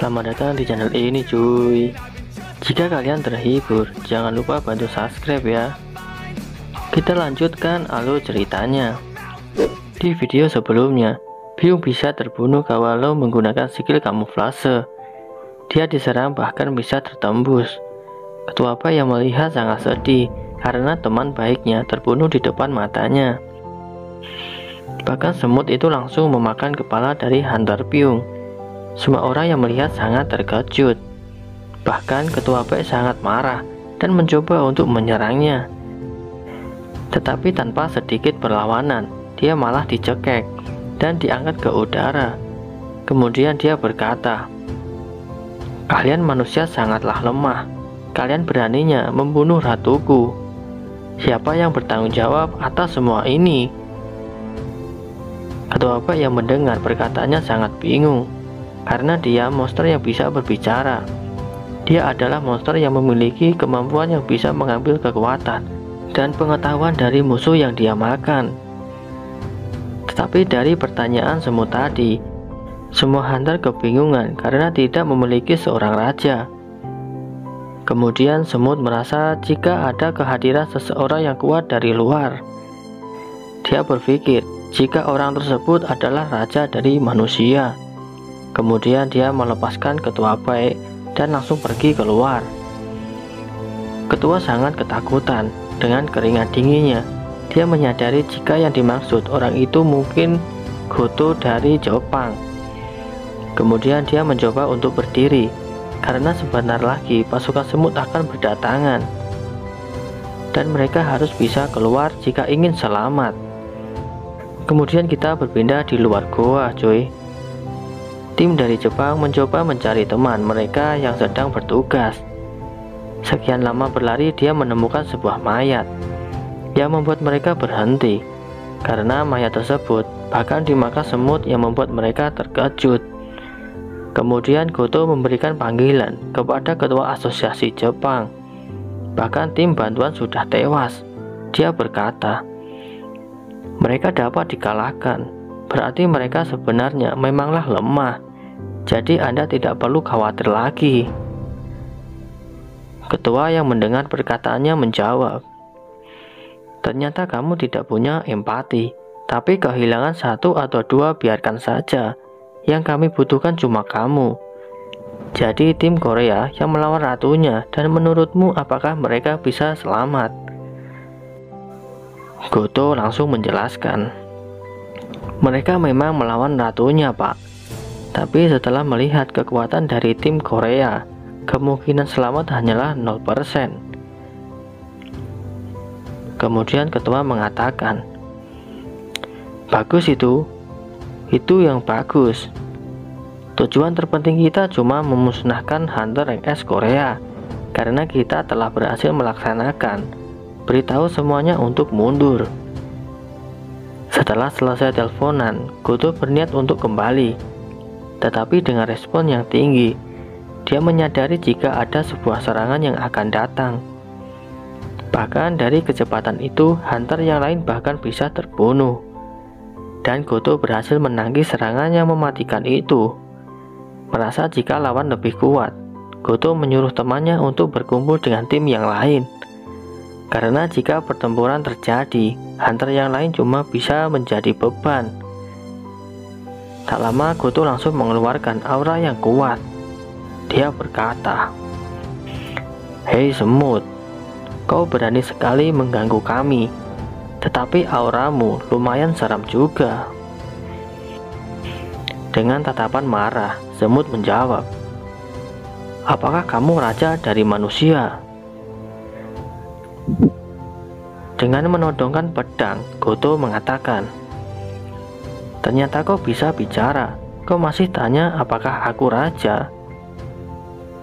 Selamat datang di channel ini cuy. Jika kalian terhibur, jangan lupa bantu subscribe ya. Kita lanjutkan alur ceritanya. Di video sebelumnya, Byung bisa terbunuh kalau menggunakan skill kamuflase. Dia diserang bahkan bisa tertembus. Ketua Pai yang melihat sangat sedih karena teman baiknya terbunuh di depan matanya. Bahkan semut itu langsung memakan kepala dari Hunter Byung. Semua orang yang melihat sangat terkejut. Bahkan Ketua Pai sangat marah dan mencoba untuk menyerangnya. Tetapi tanpa sedikit perlawanan, dia malah dicekek dan diangkat ke udara. Kemudian dia berkata, "Kalian manusia sangatlah lemah. Kalian beraninya membunuh ratuku. Siapa yang bertanggung jawab atas semua ini?" Ketua Pai yang mendengar perkataannya sangat bingung. Karena dia monster yang bisa berbicara. Dia adalah monster yang memiliki kemampuan yang bisa mengambil kekuatan dan pengetahuan dari musuh yang dia makan. Tetapi dari pertanyaan semut tadi, semua hunter kebingungan karena tidak memiliki seorang raja. Kemudian semut merasa jika ada kehadiran seseorang yang kuat dari luar. Dia berpikir jika orang tersebut adalah raja dari manusia. Kemudian dia melepaskan Ketua Pai dan langsung pergi keluar. Ketua sangat ketakutan. Dengan keringat dinginnya, dia menyadari jika yang dimaksud orang itu mungkin Goto dari Jepang. Kemudian dia mencoba untuk berdiri, karena sebentar lagi pasukan semut akan berdatangan. Dan mereka harus bisa keluar jika ingin selamat. Kemudian kita berpindah di luar goa cuy. Tim dari Jepang mencoba mencari teman mereka yang sedang bertugas. Sekian lama berlari, dia menemukan sebuah mayat yang membuat mereka berhenti. Karena mayat tersebut bahkan dimakan semut yang membuat mereka terkejut. Kemudian Goto memberikan panggilan kepada ketua asosiasi Jepang. Bahkan tim bantuan sudah tewas. Dia berkata, "Mereka dapat dikalahkan. Berarti mereka sebenarnya memanglah lemah. Jadi Anda tidak perlu khawatir lagi." Ketua yang mendengar perkataannya menjawab, "Ternyata kamu tidak punya empati. Tapi kehilangan satu atau dua biarkan saja. Yang kami butuhkan cuma kamu. Jadi tim Korea yang melawan ratunya, dan menurutmu apakah mereka bisa selamat?" Goto langsung menjelaskan, "Mereka memang melawan ratunya, Pak. Tapi setelah melihat kekuatan dari tim Korea, kemungkinan selamat hanyalah 0%. Kemudian ketua mengatakan, "Bagus itu yang bagus. Tujuan terpenting kita cuma memusnahkan Hunter rank S Korea. Karena kita telah berhasil melaksanakan. Beritahu semuanya untuk mundur." Setelah selesai teleponan, Goto berniat untuk kembali. Tetapi dengan respon yang tinggi, dia menyadari jika ada sebuah serangan yang akan datang. Bahkan dari kecepatan itu, hunter yang lain bahkan bisa terbunuh. Dan Goto berhasil menangkis serangan yang mematikan itu. Merasa jika lawan lebih kuat, Goto menyuruh temannya untuk berkumpul dengan tim yang lain. Karena jika pertempuran terjadi, hunter yang lain cuma bisa menjadi beban. Tak lama Goto langsung mengeluarkan aura yang kuat. Dia berkata, "Hei semut, kau berani sekali mengganggu kami. Tetapi auramu lumayan seram juga." Dengan tatapan marah, semut menjawab, "Apakah kamu raja dari manusia?" Dengan menodongkan pedang, Goto mengatakan, "Ternyata kau bisa bicara. Kau masih tanya apakah aku raja?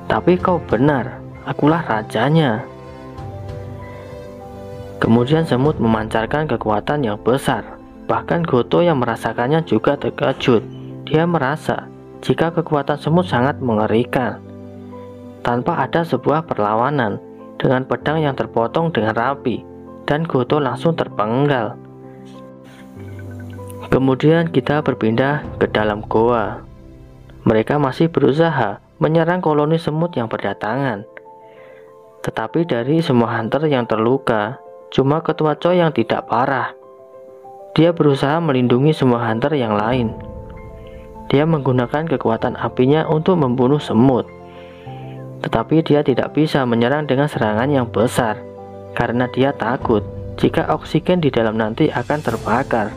Tapi kau benar, akulah rajanya." Kemudian semut memancarkan kekuatan yang besar. Bahkan Goto yang merasakannya juga terkejut. Dia merasa jika kekuatan semut sangat mengerikan. Tanpa ada sebuah perlawanan, dengan pedang yang terpotong dengan rapi, dan Goto langsung terpenggal. Kemudian kita berpindah ke dalam goa. Mereka masih berusaha menyerang koloni semut yang berdatangan. Tetapi dari semua hunter yang terluka, cuma ketua Choi yang tidak parah. Dia berusaha melindungi semua hunter yang lain. Dia menggunakan kekuatan apinya untuk membunuh semut. Tetapi dia tidak bisa menyerang dengan serangan yang besar, karena dia takut jika oksigen di dalam nanti akan terbakar.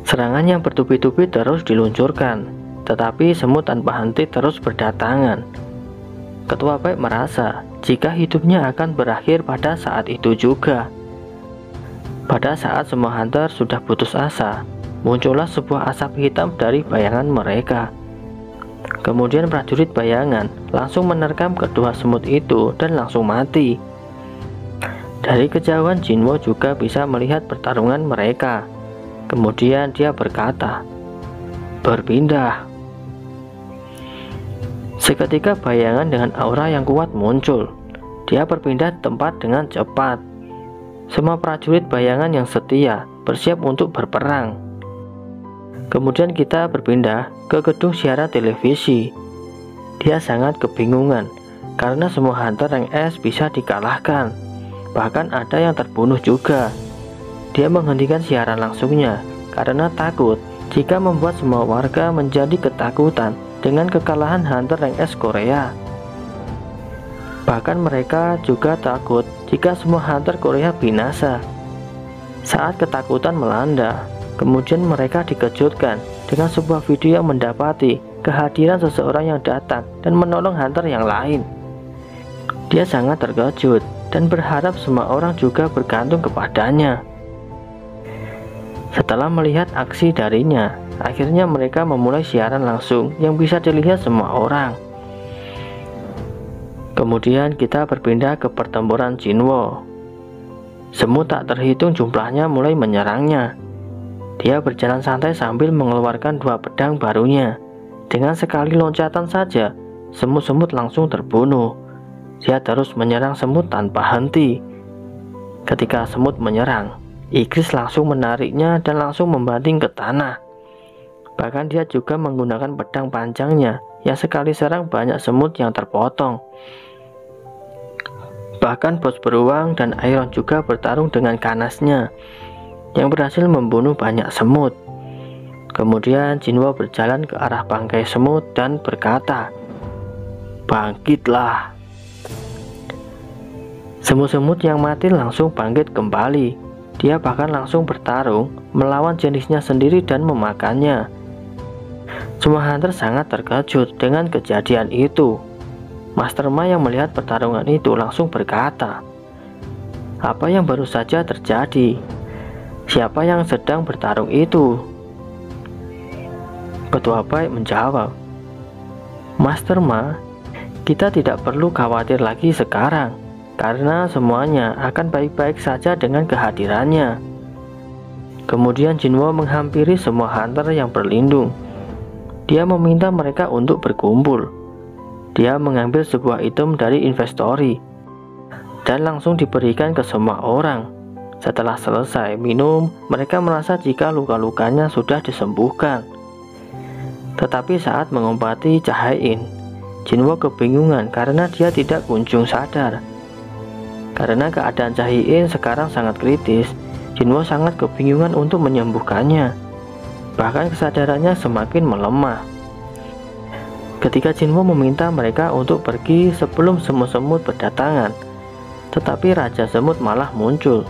Serangan yang bertubi-tubi terus diluncurkan, tetapi semut tanpa henti terus berdatangan. Ketua Baik merasa jika hidupnya akan berakhir pada saat itu juga. Pada saat semua hunter sudah putus asa, muncullah sebuah asap hitam dari bayangan mereka. Kemudian prajurit bayangan langsung menerkam kedua semut itu dan langsung mati. Dari kejauhan Jinwo juga bisa melihat pertarungan mereka. Kemudian dia berkata, "Berpindah." Seketika bayangan dengan aura yang kuat muncul. Dia berpindah tempat dengan cepat. Semua prajurit bayangan yang setia bersiap untuk berperang. Kemudian kita berpindah ke gedung siaran televisi. Dia sangat kebingungan karena semua hunter rank S bisa dikalahkan. Bahkan ada yang terbunuh juga. Dia menghentikan siaran langsungnya karena takut jika membuat semua warga menjadi ketakutan dengan kekalahan hunter rank S Korea. Bahkan mereka juga takut jika semua hunter Korea binasa. Saat ketakutan melanda, kemudian mereka dikejutkan dengan sebuah video yang mendapati kehadiran seseorang yang datang dan menolong hunter yang lain. Dia sangat terkejut dan berharap semua orang juga bergantung kepadanya. Setelah melihat aksi darinya, akhirnya mereka memulai siaran langsung yang bisa dilihat semua orang. Kemudian kita berpindah ke pertempuran Jinwo. Semut tak terhitung jumlahnya mulai menyerangnya. Dia berjalan santai sambil mengeluarkan dua pedang barunya. Dengan sekali loncatan saja, semut-semut langsung terbunuh. Dia terus menyerang semut tanpa henti. Ketika semut menyerang, Igris langsung menariknya dan langsung membanting ke tanah. Bahkan dia juga menggunakan pedang panjangnya yang sekali serang banyak semut yang terpotong. Bahkan bos beruang dan Iron juga bertarung dengan kanasnya yang berhasil membunuh banyak semut. Kemudian Jinwo berjalan ke arah bangkai semut dan berkata, "Bangkitlah." Semut-semut yang mati langsung bangkit kembali. Dia bahkan langsung bertarung melawan jenisnya sendiri dan memakannya. Semua hunter sangat terkejut dengan kejadian itu. Master Ma yang melihat pertarungan itu langsung berkata, "Apa yang baru saja terjadi? Siapa yang sedang bertarung itu?" Ketua Baik menjawab, "Master Ma, kita tidak perlu khawatir lagi sekarang, karena semuanya akan baik-baik saja dengan kehadirannya." Kemudian Jinwo menghampiri semua hunter yang berlindung. Dia meminta mereka untuk berkumpul. Dia mengambil sebuah item dari inventory dan langsung diberikan ke semua orang. Setelah selesai minum, mereka merasa jika luka-lukanya sudah disembuhkan. Tetapi saat mengobati Chae-in, Jinwo kebingungan karena dia tidak kunjung sadar. Karena keadaan Chae-in sekarang sangat kritis, Jinwo sangat kebingungan untuk menyembuhkannya. Bahkan kesadarannya semakin melemah. Ketika Jinwo meminta mereka untuk pergi sebelum semut-semut berdatangan, tetapi Raja Semut malah muncul.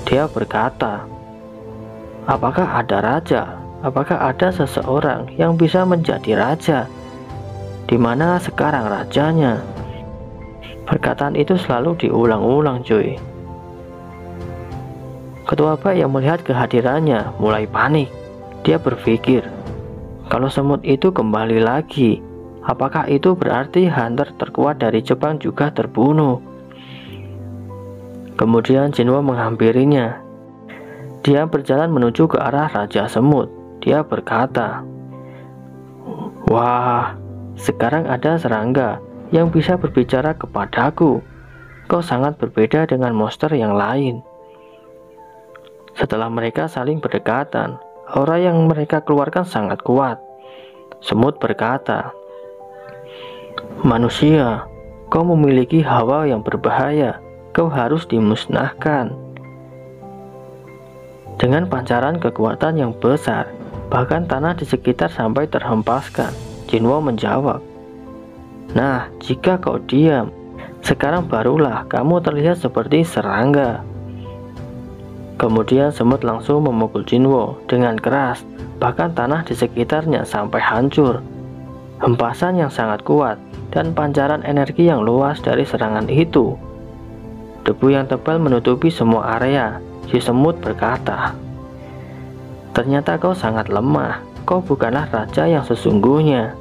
Dia berkata, "Apakah ada raja? Apakah ada seseorang yang bisa menjadi raja? Di mana sekarang rajanya?" Perkataan itu selalu diulang-ulang, cuy. Ketua Baik yang melihat kehadirannya mulai panik. Dia berpikir, kalau semut itu kembali lagi, apakah itu berarti hunter terkuat dari Jepang juga terbunuh? Kemudian Jinwo menghampirinya. Dia berjalan menuju ke arah Raja Semut. Dia berkata, "Wah, sekarang ada serangga yang bisa berbicara kepadaku. Kau sangat berbeda dengan monster yang lain." Setelah mereka saling berdekatan, aura yang mereka keluarkan sangat kuat. Semut berkata, Manusia, kau memiliki hawa yang berbahaya, kau harus dimusnahkan. Dengan pancaran kekuatan yang besar, bahkan tanah di sekitar sampai terhempaskan, Jinwo menjawab, "Nah, jika kau diam, sekarang barulah kamu terlihat seperti serangga." Kemudian semut langsung memukul Jinwo dengan keras, bahkan tanah di sekitarnya sampai hancur. Hempasan yang sangat kuat dan pancaran energi yang luas dari serangan itu. Debu yang tebal menutupi semua area. Si semut berkata, "Ternyata kau sangat lemah, kau bukanlah raja yang sesungguhnya."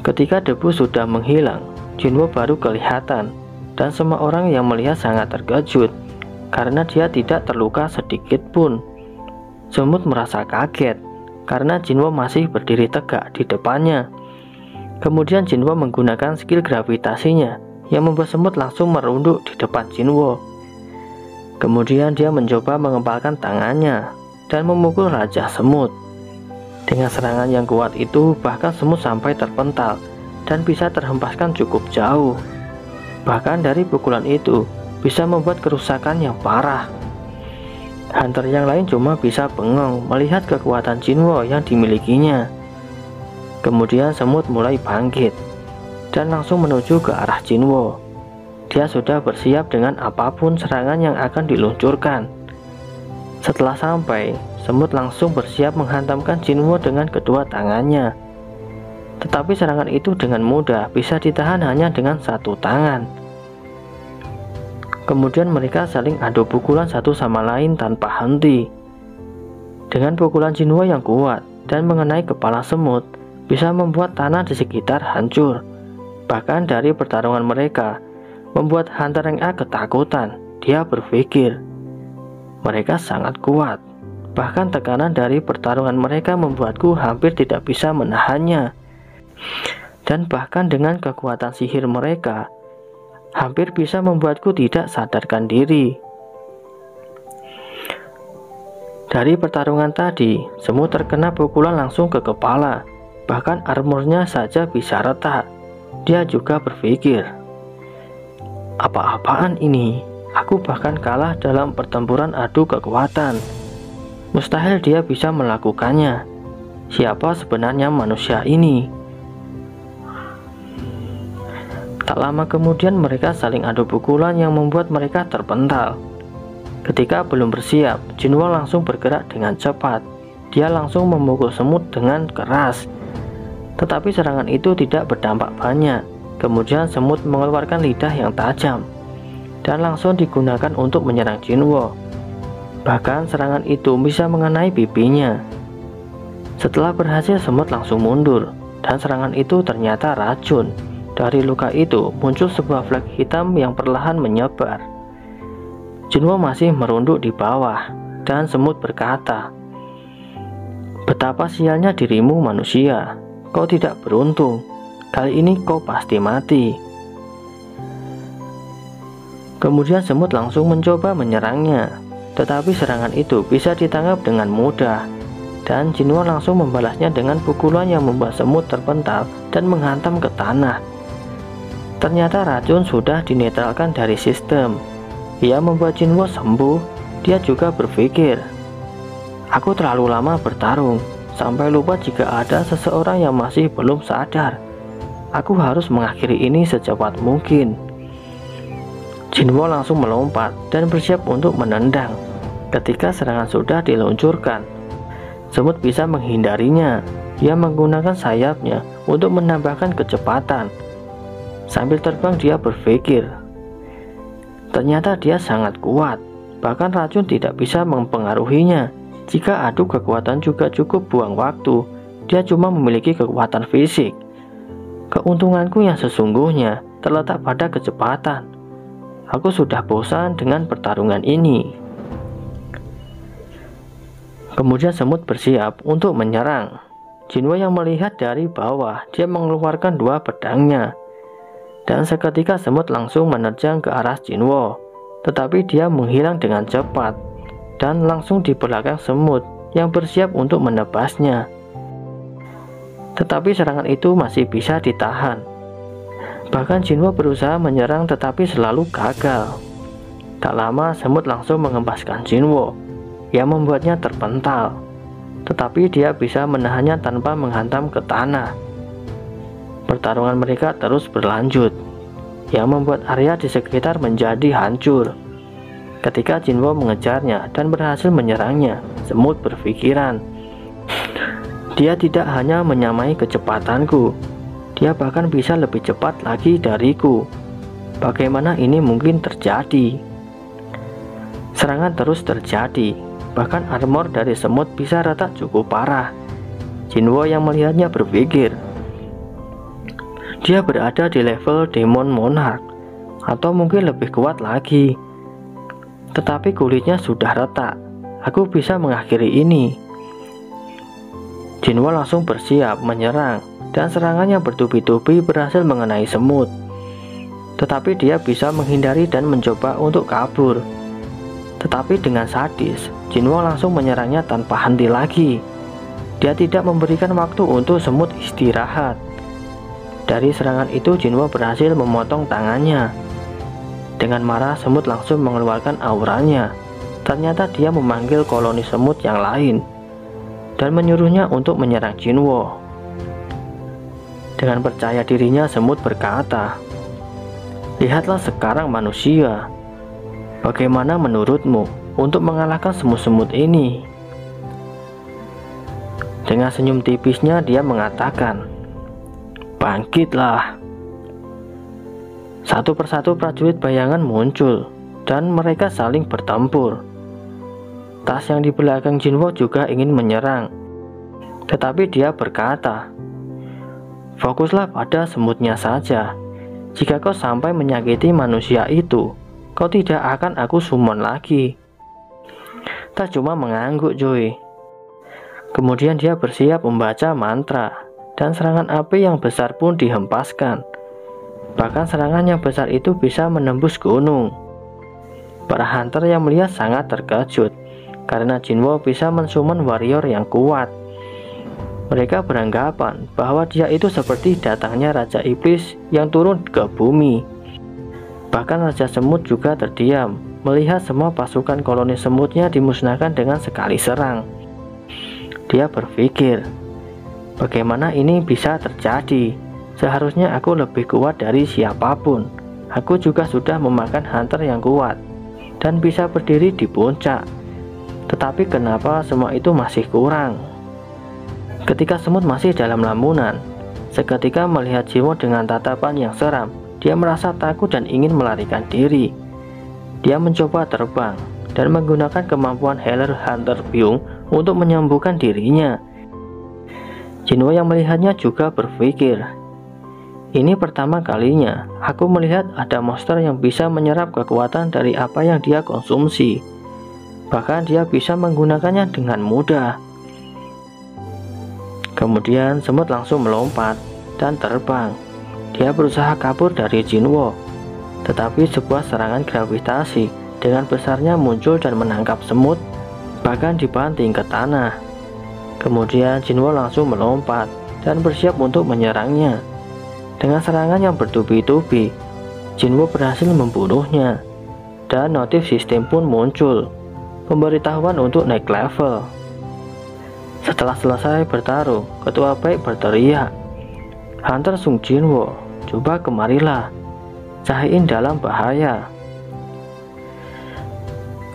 Ketika debu sudah menghilang, Jinwo baru kelihatan, dan semua orang yang melihat sangat terkejut, karena dia tidak terluka sedikit pun. Semut merasa kaget, karena Jinwo masih berdiri tegak di depannya. Kemudian Jinwo menggunakan skill gravitasinya, yang membuat semut langsung merunduk di depan Jinwo. Kemudian dia mencoba mengepalkan tangannya dan memukul Raja Semut. Dengan serangan yang kuat itu, bahkan semut sampai terpental dan bisa terhempaskan cukup jauh. Bahkan dari pukulan itu bisa membuat kerusakan yang parah. Hunter yang lain cuma bisa bengong melihat kekuatan Jinwo yang dimilikinya. Kemudian semut mulai bangkit dan langsung menuju ke arah Jinwo. Dia sudah bersiap dengan apapun serangan yang akan diluncurkan. Setelah sampai, semut langsung bersiap menghantamkan Jinwo dengan kedua tangannya. Tetapi serangan itu dengan mudah bisa ditahan hanya dengan satu tangan. Kemudian mereka saling adu pukulan satu sama lain tanpa henti. Dengan pukulan Jinwo yang kuat dan mengenai kepala semut, bisa membuat tanah di sekitar hancur. Bahkan dari pertarungan mereka, membuat Hunter yang A ketakutan. Dia berpikir, mereka sangat kuat. Bahkan tekanan dari pertarungan mereka membuatku hampir tidak bisa menahannya. Dan bahkan dengan kekuatan sihir mereka, hampir bisa membuatku tidak sadarkan diri. Dari pertarungan tadi, semut terkena pukulan langsung ke kepala. Bahkan armornya saja bisa retak. Dia juga berpikir, apa-apaan ini? Aku bahkan kalah dalam pertempuran adu kekuatan. Mustahil dia bisa melakukannya. Siapa sebenarnya manusia ini? Tak lama kemudian mereka saling adu pukulan yang membuat mereka terpental. Ketika belum bersiap, Jinwo langsung bergerak dengan cepat. Dia langsung memukul semut dengan keras. Tetapi serangan itu tidak berdampak banyak. Kemudian semut mengeluarkan lidah yang tajam dan langsung digunakan untuk menyerang Jinwo. Bahkan serangan itu bisa mengenai pipinya. Setelah berhasil, semut langsung mundur dan serangan itu ternyata racun. Dari luka itu muncul sebuah flek hitam yang perlahan menyebar. Jinwo masih merunduk di bawah dan semut berkata, "Betapa sialnya dirimu manusia, kau tidak beruntung. Kali ini kau pasti mati." Kemudian semut langsung mencoba menyerangnya, tetapi serangan itu bisa ditangkap dengan mudah. Dan Jinwo langsung membalasnya dengan pukulan yang membuat semut terpental dan menghantam ke tanah. Ternyata racun sudah dinetralkan dari sistem. Ia membuat Jinwo sembuh. Dia juga berpikir, aku terlalu lama bertarung, sampai lupa jika ada seseorang yang masih belum sadar. Aku harus mengakhiri ini secepat mungkin. Jinwo langsung melompat dan bersiap untuk menendang. Ketika serangan sudah diluncurkan, semut bisa menghindarinya. Dia menggunakan sayapnya untuk menambahkan kecepatan. Sambil terbang dia berpikir, ternyata dia sangat kuat. Bahkan racun tidak bisa mempengaruhinya. Jika adu kekuatan juga cukup buang waktu. Dia cuma memiliki kekuatan fisik. Keuntunganku yang sesungguhnya terletak pada kecepatan. Aku sudah bosan dengan pertarungan ini. Kemudian semut bersiap untuk menyerang. Jinwo yang melihat dari bawah, dia mengeluarkan dua pedangnya. Dan seketika semut langsung menerjang ke arah Jinwo. Tetapi dia menghilang dengan cepat dan langsung di belakang semut yang bersiap untuk menebasnya. tetapi serangan itu masih bisa ditahan. Bahkan Jinwo berusaha menyerang tetapi selalu gagal. Tak lama semut langsung mengempaskan Jinwo yang membuatnya terpental, tetapi dia bisa menahannya tanpa menghantam ke tanah. Pertarungan mereka terus berlanjut, yang membuat area di sekitar menjadi hancur. Ketika Jinwo mengejarnya dan berhasil menyerangnya, semut berpikiran, dia tidak hanya menyamai kecepatanku, dia bahkan bisa lebih cepat lagi dariku. Bagaimana ini mungkin terjadi? Serangan terus terjadi, bahkan armor dari semut bisa retak cukup parah. Jinwo yang melihatnya berpikir, dia berada di level Demon Monarch, atau mungkin lebih kuat lagi. Tetapi kulitnya sudah retak, aku bisa mengakhiri ini. Jinwo langsung bersiap menyerang, dan serangannya bertubi-tubi berhasil mengenai semut. Tetapi dia bisa menghindari dan mencoba untuk kabur. Tetapi dengan sadis, Jinwo langsung menyerangnya tanpa henti lagi. Dia tidak memberikan waktu untuk semut istirahat. Dari serangan itu Jinwo berhasil memotong tangannya. Dengan marah semut langsung mengeluarkan auranya. Ternyata dia memanggil koloni semut yang lain dan menyuruhnya untuk menyerang Jinwo. Dengan percaya dirinya semut berkata, "Lihatlah sekarang manusia. Bagaimana menurutmu untuk mengalahkan semut-semut ini?" Dengan senyum tipisnya dia mengatakan, "Bangkitlah." Satu persatu prajurit bayangan muncul dan mereka saling bertempur. Tas yang di belakang Jinwo juga ingin menyerang, tetapi dia berkata, "Fokuslah pada semutnya saja. Jika kau sampai menyakiti manusia itu, kau tidak akan aku summon lagi." Tas cuma mengangguk cuy. Kemudian dia bersiap membaca mantra, dan serangan api yang besar pun dihempaskan. Bahkan serangan yang besar itu bisa menembus gunung. Para hunter yang melihat sangat terkejut, karena Jinwo bisa mensummon warrior yang kuat. Mereka beranggapan bahwa dia itu seperti datangnya Raja Iblis yang turun ke bumi. Bahkan Raja Semut juga terdiam melihat semua pasukan koloni semutnya dimusnahkan dengan sekali serang. Dia berpikir, bagaimana ini bisa terjadi? Seharusnya aku lebih kuat dari siapapun. Aku juga sudah memakan hunter yang kuat dan bisa berdiri di puncak. Tetapi kenapa semua itu masih kurang? Ketika semut masih dalam lamunan, seketika melihat Jinwo dengan tatapan yang seram, dia merasa takut dan ingin melarikan diri. Dia mencoba terbang dan menggunakan kemampuan Healer Hunter Byung untuk menyembuhkan dirinya. Jinwo yang melihatnya juga berpikir, ini pertama kalinya aku melihat ada monster yang bisa menyerap kekuatan dari apa yang dia konsumsi. Bahkan dia bisa menggunakannya dengan mudah. Kemudian semut langsung melompat dan terbang. Dia berusaha kabur dari Jinwo, tetapi sebuah serangan gravitasi dengan besarnya muncul dan menangkap semut, bahkan dibanting ke tanah. Kemudian Jinwo langsung melompat dan bersiap untuk menyerangnya. Dengan serangan yang bertubi-tubi, Jinwo berhasil membunuhnya, dan notif sistem pun muncul, pemberitahuan untuk naik level. Setelah selesai bertarung, Ketua Baik berteriak, "Hunter Sung Jinwo, coba kemarilah, Jae-in dalam bahaya."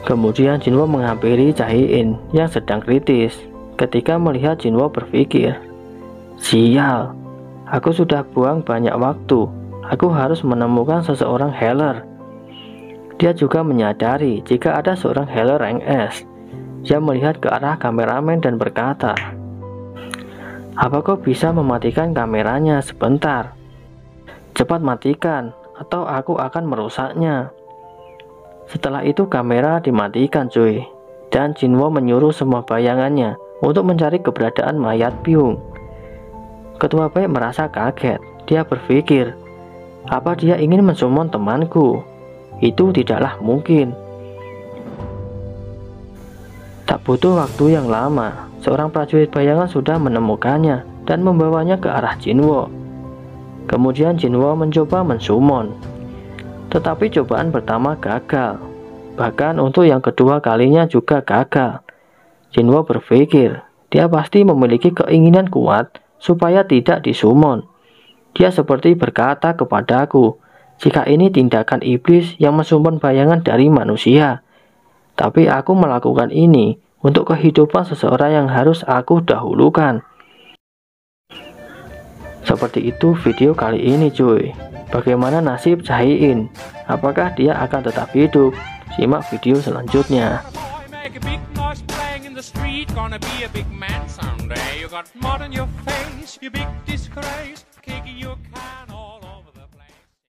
Kemudian Jinwo menghampiri Jae-in yang sedang kritis. Ketika melihat Jinwo berpikir, "Sial, aku sudah buang banyak waktu. Aku harus menemukan seseorang healer." Dia juga menyadari jika ada seorang healer rank S. Dia melihat ke arah kameramen dan berkata, "Apa kau bisa mematikan kameranya sebentar? Cepat matikan, atau aku akan merusaknya." Setelah itu kamera dimatikan cuy, dan Jinwo menyuruh semua bayangannya untuk mencari keberadaan mayat Byung. Ketua Baik merasa kaget. Dia berpikir, apa dia ingin mensummon temanku? Itu tidaklah mungkin. Tak butuh waktu yang lama, seorang prajurit bayangan sudah menemukannya dan membawanya ke arah Jinwo. Kemudian Jinwo mencoba mensummon, tetapi cobaan pertama gagal. Bahkan untuk yang kedua kalinya juga gagal. Jinwo berpikir dia pasti memiliki keinginan kuat supaya tidak disummon. Dia seperti berkata kepadaku, jika ini tindakan iblis yang mensummon bayangan dari manusia. Tapi aku melakukan ini untuk kehidupan seseorang yang harus aku dahulukan. Seperti itu video kali ini cuy. Bagaimana nasib Jae-in? Apakah dia akan tetap hidup? Simak video selanjutnya. Gonna be a big man someday. You got mud on your face, you big disgrace, kicking your